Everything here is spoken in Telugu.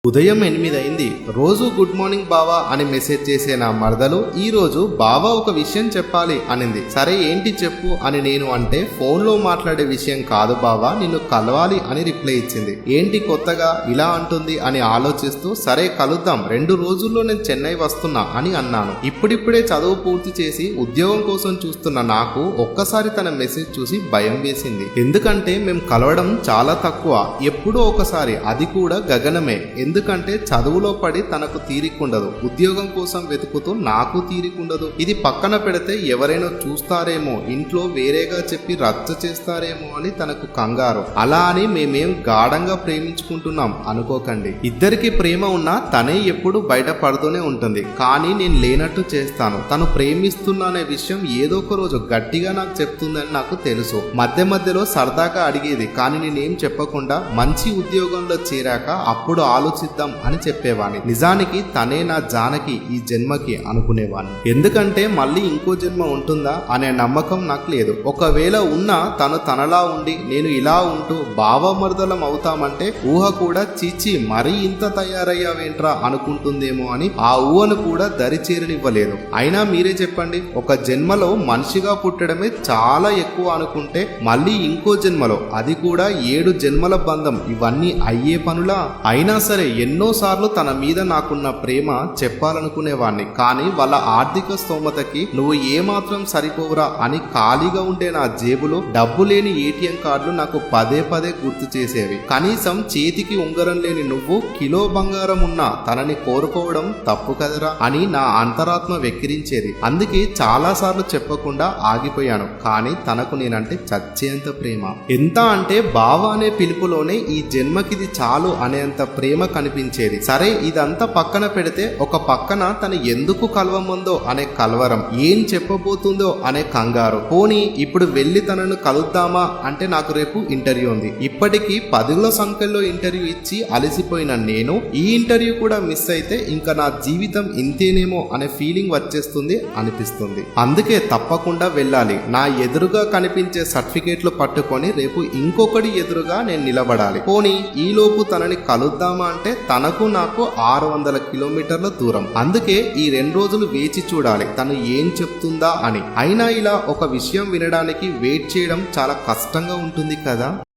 ఉదయం 8 అయింది. రోజు గుడ్ మార్నింగ్ బావా అని మెసేజ్ చేసే నా మరదలు ఈ రోజు బావా ఒక విషయం చెప్పాలి అనింది. సరే ఏంటి చెప్పు అని నేను అంటే ఫోన్లో మాట్లాడే విషయం కాదు బావా, నిన్ను కలవాలి అని రిప్లై ఇచ్చింది. ఏంటి కొత్తగా ఇలా అంటుంది అని ఆలోచిస్తూ సరే కలుద్దాం, 2 రోజుల్లో నేను చెన్నై వస్తున్నా అని అన్నాను. ఇప్పుడిప్పుడే చదువు పూర్తి చేసి ఉద్యోగం కోసం చూస్తున్న నాకు ఒక్కసారి తన మెసేజ్ చూసి భయం వేసింది. ఎందుకంటే మేము కలవడం చాలా తక్కువ, ఎప్పుడో ఒకసారి, అది కూడా గగనమే. ఎందుకంటే చదువులో పడి తనకు తీరికుండదు, ఉద్యోగం కోసం వెతుకుతూ నాకు తీరికుండదు. ఇది పక్కన పెడితే ఎవరైనా చూస్తారేమో, ఇంట్లో వేరేగా చెప్పి రచ్చ చేస్తారేమో అని తనకు కంగారు. అలా అని మేమేం గాఢంగా ప్రేమించుకుంటున్నాం అనుకోకండి. ఇద్దరికి ప్రేమ ఉన్నా తనే ఎప్పుడు బయట పడుతూనే ఉంటుంది. కానీ నేను లేనట్టు చేస్తాను. తను ప్రేమిస్తున్నా అనే విషయం ఏదో ఒక రోజు గట్టిగా నాకు చెప్తుందని నాకు తెలుసు. మధ్య మధ్యలో సరదాగా అడిగేది, కానీ నేనేం చెప్పకుండా మంచి ఉద్యోగంలో చేరాక అప్పుడు ఆలోచిద్దాం అని చెప్పేవాణ్ణి. నిజానికి తనే నా జానకి ఈ జన్మకి అనుకునేవాణ్ణి. ఎందుకంటే మళ్ళీ ఇంకో జన్మ ఉంటుందా అనే నమ్మకం నాకు లేదు. ఒకవేళ ఉన్నా తను తనలా ఉండి నేను ఇలా ఉంటూ భావమర్దలం అవుతామంటే ఊహ కూడా చీచి మరీ ఇంత తయారయ్యావేంట్రా అనుకుంటుందేమో అని ఆ ఊహను కూడా దరిచేరనివ్వలేదు. అయినా మీరే చెప్పండి, ఒక జన్మలో మనిషిగా పుట్టడమే చాలా ఎక్కువ అనుకుంటే మళ్ళీ ఇంకో జన్మలో, అది కూడా 7 జన్మల బంధం, ఇవన్నీ అయ్యే పనులా? అయినా సరే ఎన్నోసార్లు తన మీద నాకున్న ప్రేమ చెప్పాలనుకునేవాణ్ణి. కానీ వాళ్ళ ఆర్థిక స్తోమతకి నువ్వు ఏమాత్రం సరిపోవురా అని ఖాళీగా ఉండే నా జేబులో డబ్బు లేని ఏటీఎం కార్డులు నాకు పదే పదే గుర్తు చేసేవి. కనీసం చేతికి ఉంగరం లేని నువ్వు కిలో బంగారం ఉన్నా తనని కోరుకోవడం తప్పు కదరా అని నా అంతరాత్మ వెక్కిరించేది. అందుకే చాలా సార్లు చెప్పకుండా ఆగిపోయాను. కానీ తనకు నేనంటే చచ్చేంత ప్రేమ. ఎంత అంటే బావ అనే పిలుపులోనే ఈ జన్మకిది చాలు అనేంత ప్రేమ కనిపించేది. సరే ఇదంతా పక్కన పెడితే ఒక పక్కన తను ఎందుకు కలవమందో అనే కలవరం, ఏం చెప్పబోతుందో అనే కంగారు. పోనీ ఇప్పుడు వెళ్ళి తనను కలుద్దామా అంటే నాకు రేపు ఇంటర్వ్యూ ఉంది. ఇప్పటికీ 10ల సంఖ్యలో ఇంటర్వ్యూ ఇచ్చి అలసిపోయిన నేను ఈ ఇంటర్వ్యూ కూడా మిస్ అయితే ఇంకా నా జీవితం ఇంతేనేమో అనే ఫీలింగ్ వచ్చేస్తుంది అనిపిస్తుంది. అందుకే తప్పకుండా వెళ్ళాలి. నా ఎదురుగా కనిపించే సర్టిఫికేట్లు పట్టుకొని రేపు ఇంకొకటి ఎదురుగా నేను నిలబడాలి. పోనీ ఈలోపు తనని కలుద్దామా అంటే తనకు నాకు 600 కిలోమీటర్ల దూరం. అందుకే ఈ 2 రోజులు వేచి చూడాలి తను ఏం చెప్తుందా అని. అయినా ఇలా ఒక విషయం వినడానికి వెయిట్ చేయడం చాలా కష్టంగా ఉంటుంది కదా.